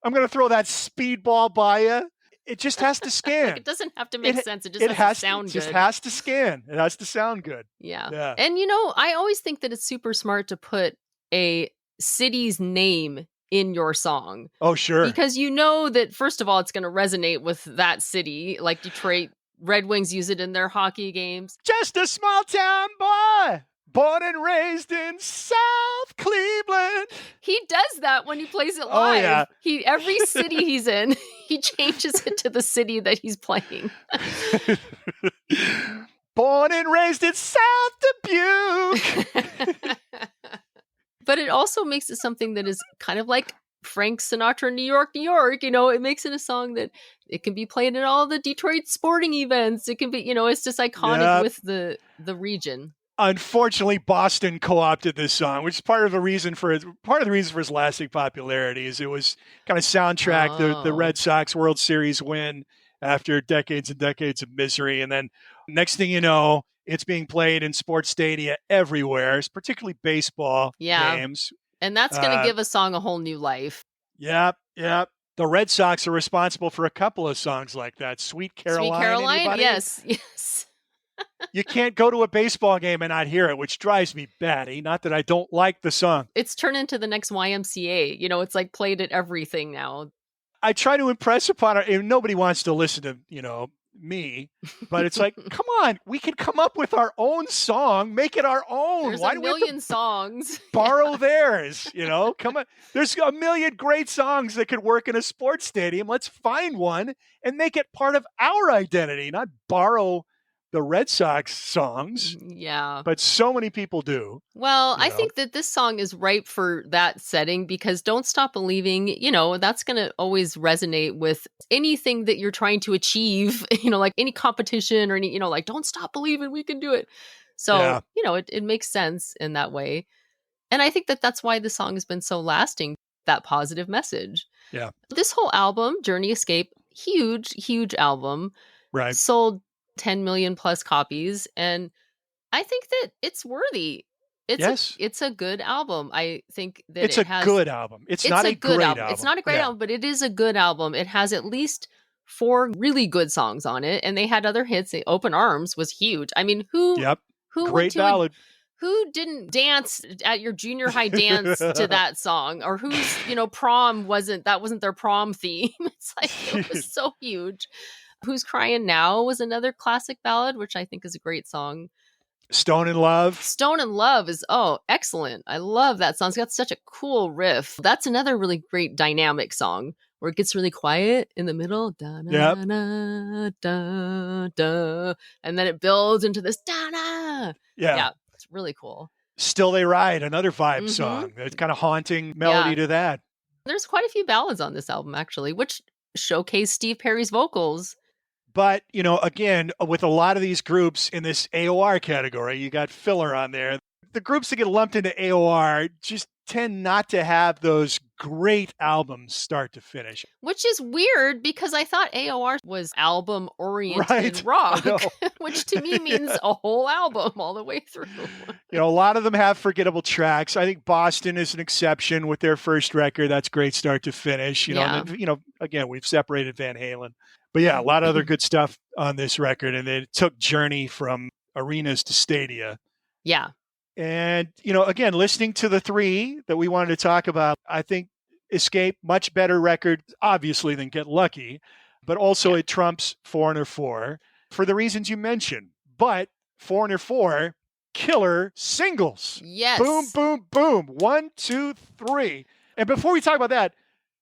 I'm going to throw that speedball by you. It just has to scan. It doesn't have to make sense. It just has to sound good. It just has to scan. It has to sound good. Yeah. And I always think that it's super smart to put a city's name in your song. Oh, sure. Because that, first of all, it's going to resonate with that city. Like Detroit Red Wings use it in their hockey games. Just a small town boy, born and raised in South Cleveland. He does that when he plays it live. Oh, yeah. Every city he's in, he changes it to the city that he's playing. Born and raised in South Dubuque. But it also makes it something that is kind of like Frank Sinatra, New York, New York. It makes it a song that it can be played at all the Detroit sporting events. It can be, it's just iconic with the region. Unfortunately, Boston co-opted this song, which is part of the reason for his lasting popularity. Is it was kind of soundtrack the Red Sox World Series win after decades and decades of misery, and then next thing you know, it's being played in sports stadia everywhere, particularly baseball games, and that's going to give a song a whole new life. Yep. The Red Sox are responsible for a couple of songs like that. Sweet Caroline. Sweet Caroline, anybody? yes. You can't go to a baseball game and not hear it, which drives me batty. Not that I don't like the song. It's turned into the next YMCA. It's like played at everything now. I try to impress upon her. Nobody wants to listen to, me, but it's like, come on, we can come up with our own song, make it our own. There's Why a million songs. Borrow theirs, come on. There's a million great songs that could work in a sports stadium. Let's find one and make it part of our identity, not borrow the Red Sox songs, Yeah. but so many people do. Well, I know. think that this song is ripe for that setting because Don't Stop Believing, that's going to always resonate with anything that you're trying to achieve, like any competition or any, like Don't Stop Believing, we can do it. So, it makes sense in that way. And I think that that's why the song has been so lasting, that positive message. Yeah. This whole album, Journey Escape, huge, huge album, Right. sold 10 million plus copies. And I think that it's worthy. It's a good album. I think that it's a good album. It's not a good great album. It's not a great album, but it is a good album. It has at least 4 really good songs on it, and they had other hits. Open Arms was huge. I mean, who Great went to ballad. who didn't dance at your junior high dance to that song, or whose prom wasn't their prom theme? It's like it was so huge. Who's Crying Now was another classic ballad, which I think is a great song. Stone in Love. Stone in Love is excellent. I love that song. It's got such a cool riff. That's another really great dynamic song where it gets really quiet in the middle. Da, na, na, da, da, and then it builds into this da, na. Yeah, it's really cool. Still They Ride, another vibe song. It's kind of haunting melody to that. There's quite a few ballads on this album, actually, which showcase Steve Perry's vocals. But, again, with a lot of these groups in this AOR category, you got filler on there. The groups that get lumped into AOR just tend not to have those great albums start to finish. Which is weird because I thought AOR was album-oriented rock, which to me means a whole album all the way through. A lot of them have forgettable tracks. I think Boston is an exception with their first record. That's great start to finish. Again, we've separated Van Halen. But yeah, a lot of other good stuff on this record. And it took Journey from arenas to stadia. Yeah. And, again, listening to the 3 that we wanted to talk about, I think Escape, much better record, obviously, than Get Lucky. But also it trumps Foreigner 4 for the reasons you mentioned. But Foreigner 4, killer singles. Yes. Boom, boom, boom. 1, 2, 3. And before we talk about that,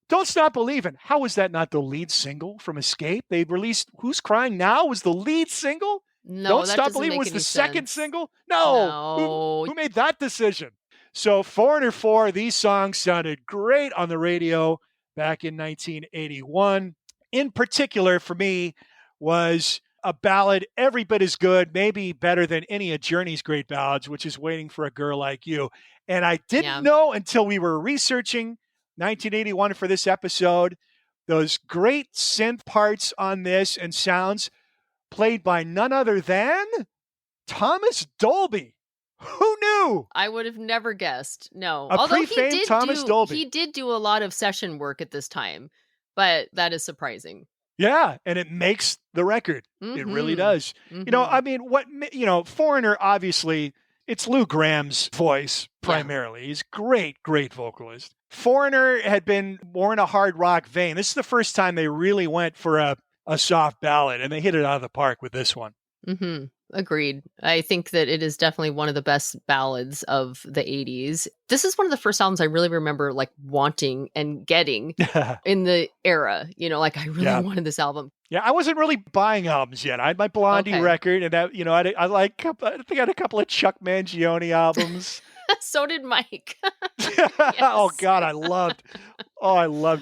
Don't Stop Believin'. How was that not the lead single from Escape? They released Who's Crying Now was the lead single? No, Don't Stop Believin' was the second single? No. Who made that decision? So Foreigner 4, these songs sounded great on the radio back in 1981. In particular, for me, was a ballad every bit as good, maybe better than any of Journey's great ballads, which is Waiting for a Girl Like You. And I didn't know until we were researching 1981 for this episode, those great synth parts on this and sounds played by none other than Thomas Dolby. Who knew? I would have never guessed. No. Although Dolby. He did do a lot of session work at this time, but that is surprising. Yeah, and it makes the record. It really does. Foreigner, obviously, it's Lou Graham's voice primarily. He's great vocalist. Foreigner had been more in a hard rock vein. This is the first time they really went for a soft ballad, and they hit it out of the park with this one. Mm-hmm. Agreed. I think that it is definitely one of the best ballads of the 80s. This is one of the first albums I really remember wanting and getting in the era. I really wanted this album. Yeah, I wasn't really buying albums yet. I had my Blondie record, and that, I think I had a couple of Chuck Mangione albums. So did Mike. Oh God, I loved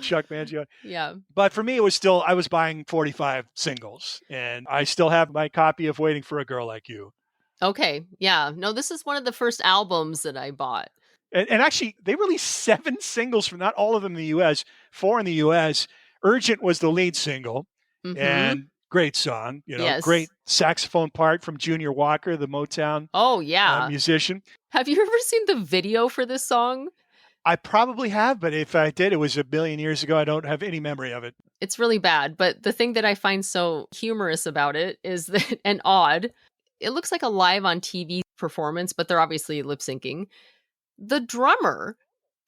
Chuck Mangione. Yeah. But for me, it was still, I was buying 45 singles, and I still have my copy of Waiting for a Girl Like You. Okay. Yeah. No, this is one of the first albums that I bought. And actually, they released 7 singles from not all of them in the U.S., 4 in the U.S. Urgent was the lead single, and great song, great saxophone part from Junior Walker, the Motown musician. Have you ever seen the video for this song? I probably have, but if I did, it was a billion years ago. I don't have any memory of it. It's really bad, but the thing that I find so humorous about it is that, and odd, it looks like a live on TV performance, but they're obviously lip syncing. The drummer,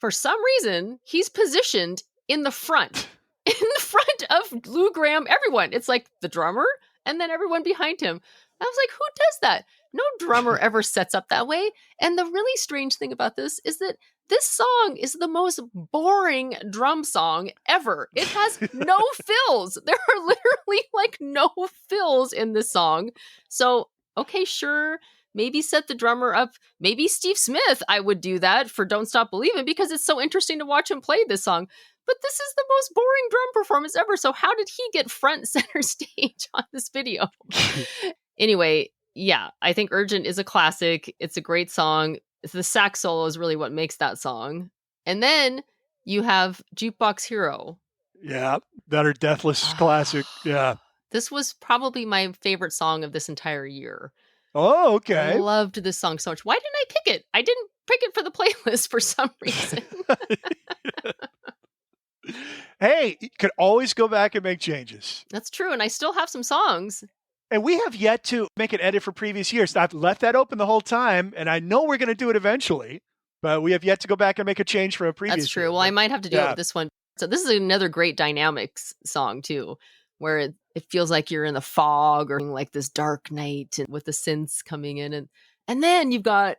for some reason, he's positioned in the front. In the front of Lou Graham, everyone. It's like the drummer and then everyone behind him. I was like, who does that? No drummer ever sets up that way. And the really strange thing about this is that this song is the most boring drum song ever. It has no fills. There are literally like no fills in this song. So, okay, sure. Maybe set the drummer up. Maybe Steve Smith, I would do that for Don't Stop Believin' because it's so interesting to watch him play this song. But this is the most boring drum performance ever. So how did he get front center stage on this video? Anyway, yeah, I think Urgent is a classic. It's a great song. The sax solo is really what makes that song. And then you have Jukebox Hero. Yeah, that are Deathless classic. Yeah. This was probably my favorite song of this entire year. Oh, okay. I loved this song so much. Why didn't I pick it? I didn't pick it for the playlist for some reason. Hey, you could always go back and make changes. That's true. And I still have some songs. And we have yet to make an edit for previous years. I've left that open the whole time, and I know we're going to do it eventually, but we have yet to go back and make a change from a previous That's true. year. Well, I might have to do it with this one. So this is another great dynamics song, too, where it feels like you're in the fog or like this dark night and with the synths coming in. And then you've got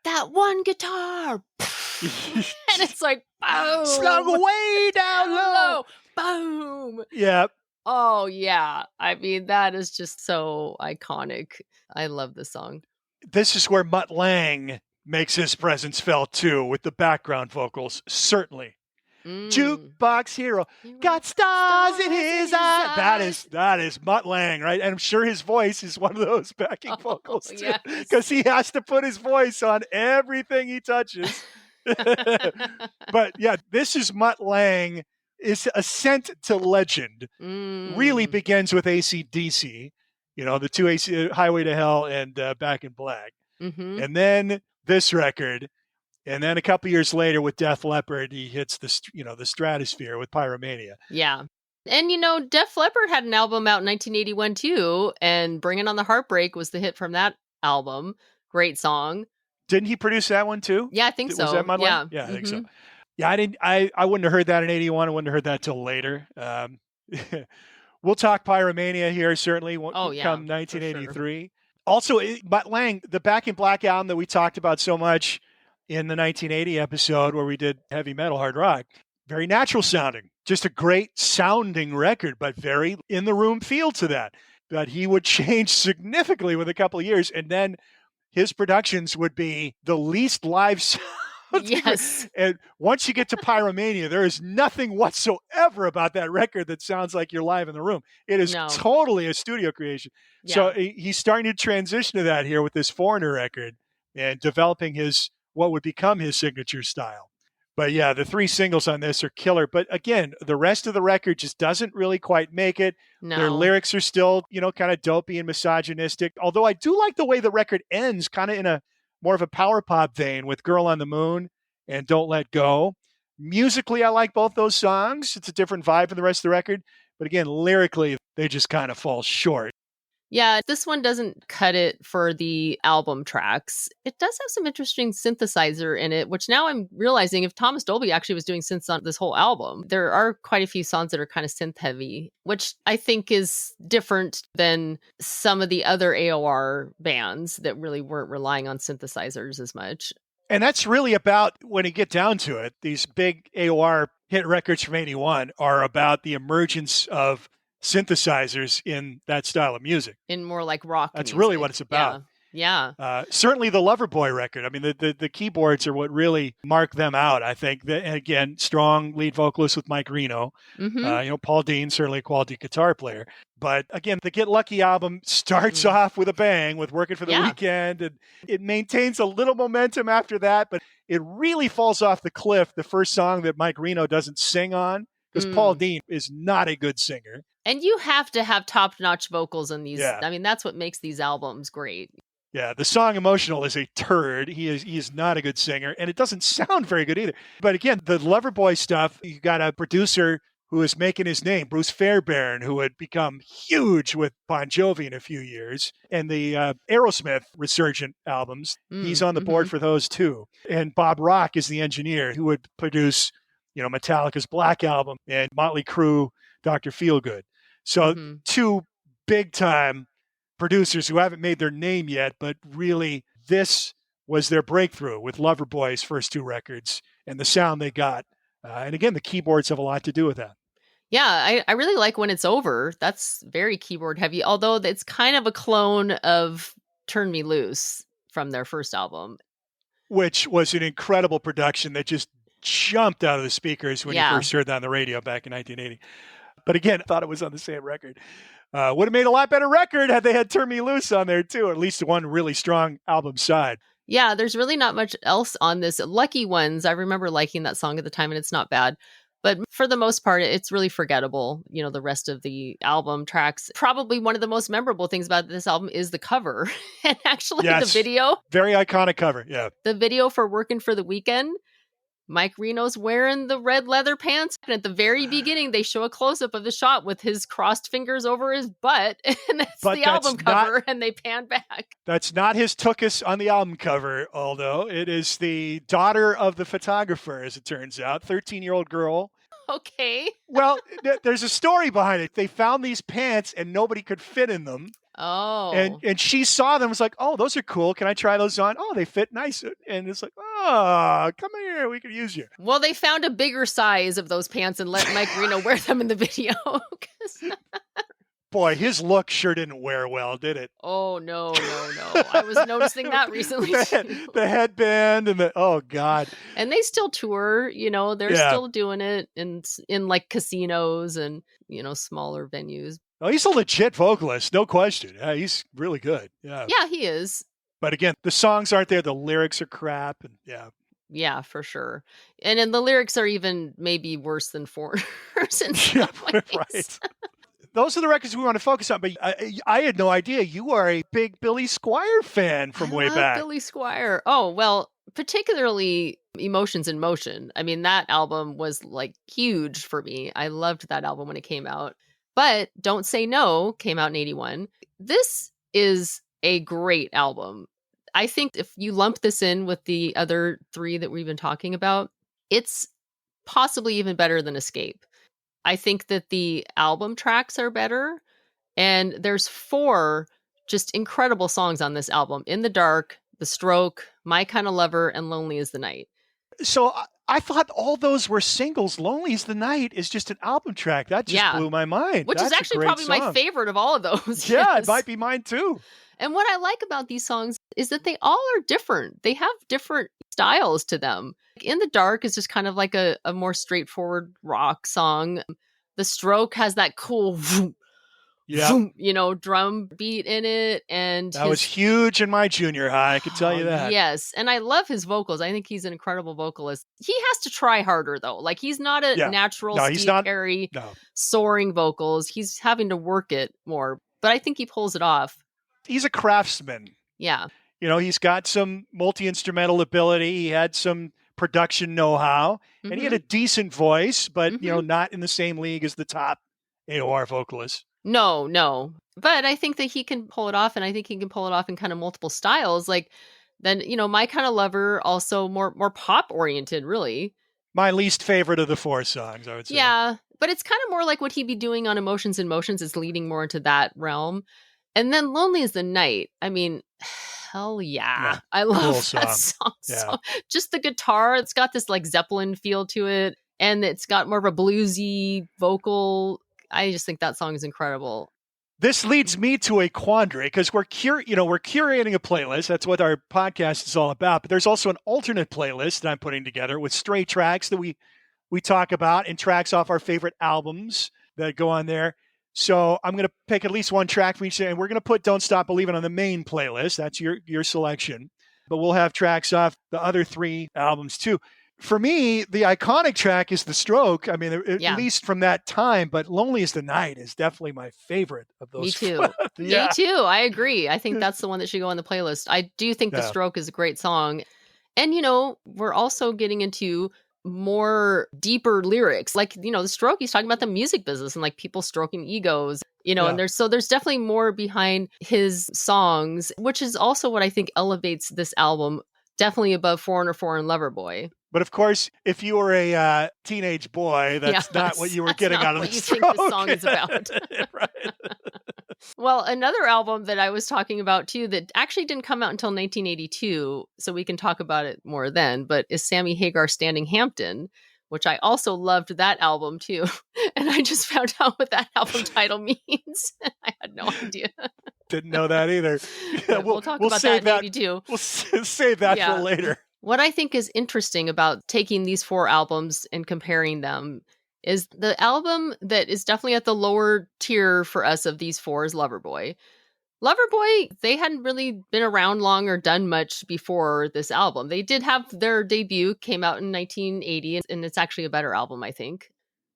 that one guitar. And it's like, boom. Slung way down low. Boom. Yeah. Oh, yeah. I mean, that is just so iconic. I love this song. This is where Mutt Lange makes his presence felt, too, with the background vocals, certainly. Jukebox Hero got stars in his eyes. That is Mutt Lange, right? And I'm sure his voice is one of those backing vocals, too, because he has to put his voice on everything he touches. But yeah, this is Mutt Lange. Is ascent to legend really begins with AC/DC, the two AC, Highway to Hell and Back in Black. And then this record, and then a couple years later with Def Leppard, he hits the stratosphere with Pyromania. Yeah. And Def Leppard had an album out in 1981 too, and Bringing on the Heartbreak was the hit from that album. Great song. Didn't he produce that one too? Yeah, I think so. Was that Mutt Lange? Yeah, I think so. Yeah, I wouldn't have heard that in 81. I wouldn't have heard that till later. We'll talk Pyromania here, certainly. Come 1983. Sure. Also, Mutt Lange, the Back in Black album that we talked about so much in the 1980 episode where we did heavy metal, hard rock, very natural sounding. Just a great sounding record, but very in the room feel to that. But he would change significantly with a couple of years, and then his productions would be the least live sound. Yes. And once you get to Pyromania, there is nothing whatsoever about that record that sounds like you're live in the room. It is totally a studio creation. Yeah. So he's starting to transition to that here with this Foreigner record and developing what would become his signature style. But yeah, the three singles on this are killer. But again, the rest of the record just doesn't really quite make it. No. Their lyrics are still, kind of dopey and misogynistic. Although I do like the way the record ends, kind of in a more of a power pop vein with Girl on the Moon and Don't Let Go. Musically, I like both those songs. It's a different vibe from the rest of the record. But again, lyrically, they just kind of fall short. Yeah, this one doesn't cut it for the album tracks. It does have some interesting synthesizer in it, which now I'm realizing if Thomas Dolby actually was doing synths on this whole album, there are quite a few songs that are kind of synth heavy, which I think is different than some of the other AOR bands that really weren't relying on synthesizers as much. And that's really about, when you get down to it, these big AOR hit records from 81 are about the emergence of synthesizers in that style of music. In more like rock That's music. really what it's about. Yeah. Certainly the Loverboy record. I mean, the keyboards are what really mark them out, I think. And again, strong lead vocalist with Mike Reno. Paul Dean, certainly a quality guitar player. But again, the Get Lucky album starts off with a bang with Working for the Weekend. And it maintains a little momentum after that, but it really falls off the cliff the first song that Mike Reno doesn't sing on, because Paul Dean is not a good singer. And you have to have top-notch vocals in these. Yeah. I mean, that's what makes these albums great. Yeah, the song Emotional is a turd. He is not a good singer, and it doesn't sound very good either. But again, the Loverboy stuff, you got a producer who is making his name, Bruce Fairbairn, who had become huge with Bon Jovi in a few years. And the Aerosmith Resurgent albums, he's on the board for those too. And Bob Rock is the engineer who would produce, Metallica's Black Album and Motley Crue, Dr. Feelgood. So two big-time producers who haven't made their name yet, but really this was their breakthrough with Loverboy's first 2 records and the sound they got. And again, the keyboards have a lot to do with that. Yeah, I really like When It's Over. That's very keyboard heavy, although it's kind of a clone of Turn Me Loose from their first album. Which was an incredible production that just jumped out of the speakers when you first heard that on the radio back in 1980. But again, I thought it was on the same record. Would have made a lot better record had they had Turn Me Loose on there too, or at least one really strong album side. Yeah, there's really not much else on this. Lucky Ones, I remember liking that song at the time, and it's not bad. But for the most part, it's really forgettable. You know, the rest of the album tracks. Probably one of the most memorable things about this album is the cover. And actually the video. Very iconic cover, yeah. The video for Working for the Weekend. Mike Reno's wearing the red leather pants. And at the very beginning, they show a close-up of the shot with his crossed fingers over his butt. And that's the album cover, and they pan back. That's not his tuchus on the album cover, although it is the daughter of the photographer, as it turns out, 13-year-old girl. Okay. Well, there's a story behind it. They found these pants, and nobody could fit in them. Oh. And she saw them, was like, oh, those are cool. Can I try those on? Oh, they fit nice. And it's like, oh, come here. We could use you. Well, they found a bigger size of those pants and let Mike Reno wear them in the video. Boy, his look sure didn't wear well, did it? Oh, no. I was noticing that recently. The headband and oh, God. And they still tour, you know, they're still doing it in like casinos and, you know, smaller venues. Oh, he's a legit vocalist, no question. Yeah, he's really good. Yeah. Yeah, he is. But again, the songs aren't there. The lyrics are crap. And yeah. Yeah, for sure. And then the lyrics are even maybe worse than Foreigners in some ways. Right. Those are the records we want to focus on. But I had no idea you are a big Billy Squier fan from way back. Billy Squier. Oh, well, particularly Emotions in Motion. I mean, that album was like huge for me. I loved that album when it came out. But Don't Say No came out in 81. This is a great album. I think if you lump this in with the other 3 that we've been talking about, it's possibly even better than Escape. I think that the album tracks are better. And there's 4 just incredible songs on this album. In the Dark, The Stroke, My Kind of Lover, and Lonely as the Night. So I thought all those were singles. Lonely as the Night is just an album track. That just blew my mind. Which is actually probably my favorite of all of those. Yeah, yes. It might be mine too. And what I like about these songs is that they all are different. They have different styles to them. In the Dark is just kind of like a more straightforward rock song. The Stroke has that cool vroom, you know, drum beat in it. And that was huge in my junior high, I could tell you that. Yes. And I love his vocals. I think he's an incredible vocalist. He has to try harder, though. Like, he's not a natural Steve Perry soaring vocals. He's having to work it more. But I think he pulls it off. He's a craftsman. Yeah. You know, he's got some multi-instrumental ability. He had some production know-how. And he had a decent voice, but, you know, not in the same league as the top AOR vocalists. No. But I think that he can pull it off, and I think he can pull it off in kind of multiple styles. Like, then, you know, My Kind of Lover, also more pop-oriented, really. My least favorite of the 4 songs, I would say. Yeah, but it's kind of more like what he'd be doing on Emotions in Motions. It's leading more into that realm. And then Lonely as the Night. I mean, hell yeah. I love that song. Yeah. So, just the guitar, it's got this like Zeppelin feel to it. And it's got more of a bluesy vocal. I just think that song is incredible. This leads me to a quandary because we're curating a playlist. That's what our podcast is all about. But there's also an alternate playlist that I'm putting together with stray tracks that we talk about and tracks off our favorite albums that go on there. So I'm going to pick at least one track from each, and we're going to put Don't Stop Believin' on the main playlist. That's your selection. But we'll have tracks off the other 3 albums too. For me, the iconic track is The Stroke. I mean, at least from that time, but Lonely as the Night is definitely my favorite of those. Me too. Me too. I agree. I think that's the one that should go on the playlist. I do think The Stroke is a great song. And, you know, we're also getting into more deeper lyrics. Like, you know, The Stroke, he's talking about the music business and like people stroking egos, you know, and there's definitely more behind his songs, which is also what I think elevates this album definitely above Foreigner 4 and Loverboy. But of course, if you were a teenage boy, that's not what you were getting out of what the you stroke. think the song is about. Right. Well, another album that I was talking about too that actually didn't come out until 1982, so we can talk about it more then, but is Sammy Hagar's Standing Hampton, which I also loved that album too. And I just found out what that album title means. I had no idea. Didn't know that either. We'll talk about that in 82. We'll save that for later. What I think is interesting about taking these 4 albums and comparing them is the album that is definitely at the lower tier for us of these 4 is Loverboy. Loverboy, they hadn't really been around long or done much before this album. They did have their debut, came out in 1980, and it's actually a better album, I think.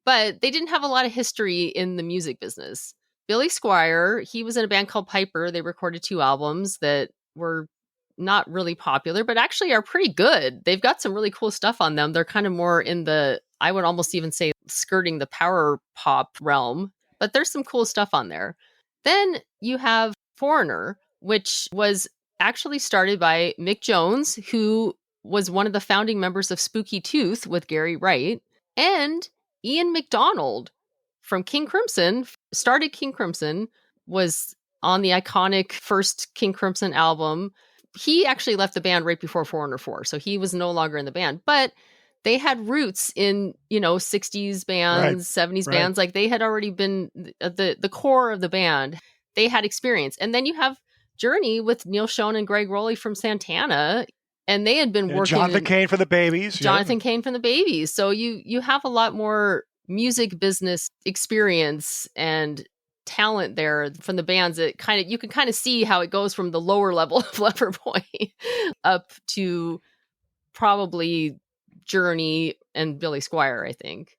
But they didn't have a lot of history in the music business. Billy Squier, he was in a band called Piper. They recorded 2 albums that were not really popular, but actually are pretty good. They've got some really cool stuff on them. They're kind of more in the, I would almost even say, skirting the power pop realm, but there's some cool stuff on there. Then you have Foreigner, which was actually started by Mick Jones, who was one of the founding members of Spooky Tooth with Gary Wright, and Ian McDonald from King Crimson, started King Crimson, was on the iconic first King Crimson album. He actually left the band right before Foreigner 4, so he was no longer in the band. But they had roots in, 60s bands, 70s bands. Like they had already been the core of the band. They had experience. And then you have Journey with Neil Schon and Greg Rowley from Santana. And they had been working. Jonathan Cain from the Babies. Jonathan Cain from the Babies. So you have a lot more music business experience and talent there from the bands that you can kind of see how it goes from the lower level of Loverboy up to probably Journey and Billy Squier, I think.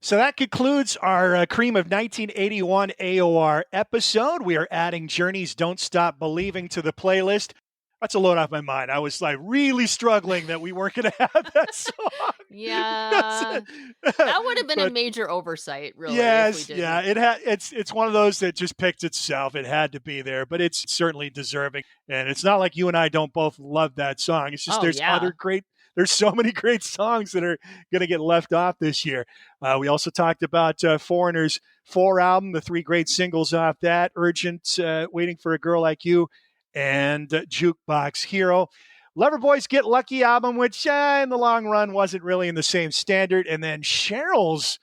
So that concludes our Cream of 1981 AOR episode. We are adding Journey's Don't Stop Believing to the playlist. That's a load off my mind. I was like really struggling that we weren't going to have that song. Yeah, that would have been a major oversight, really. Yes, it's one of those that just picked itself. It had to be there, but it's certainly deserving. And it's not like you and I don't both love that song. It's just there's so many great songs that are going to get left off this year. We also talked about Foreigner's 4 album, the 3 great singles off that, Urgent, Waiting for a Girl Like You, and Jukebox Hero. Loverboy's Get Lucky album, which in the long run wasn't really in the same standard. And then Sheryl's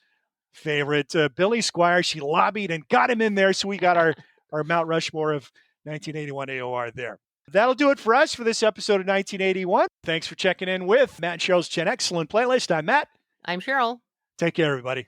favorite, Billy Squier, she lobbied and got him in there. So we got our Mount Rushmore of 1981 AOR there. That'll do it for us for this episode of 1981. Thanks for checking in with Matt and Cheryl's Gen Excellent Playlist. I'm Matt. I'm Sheryl. Take care, everybody.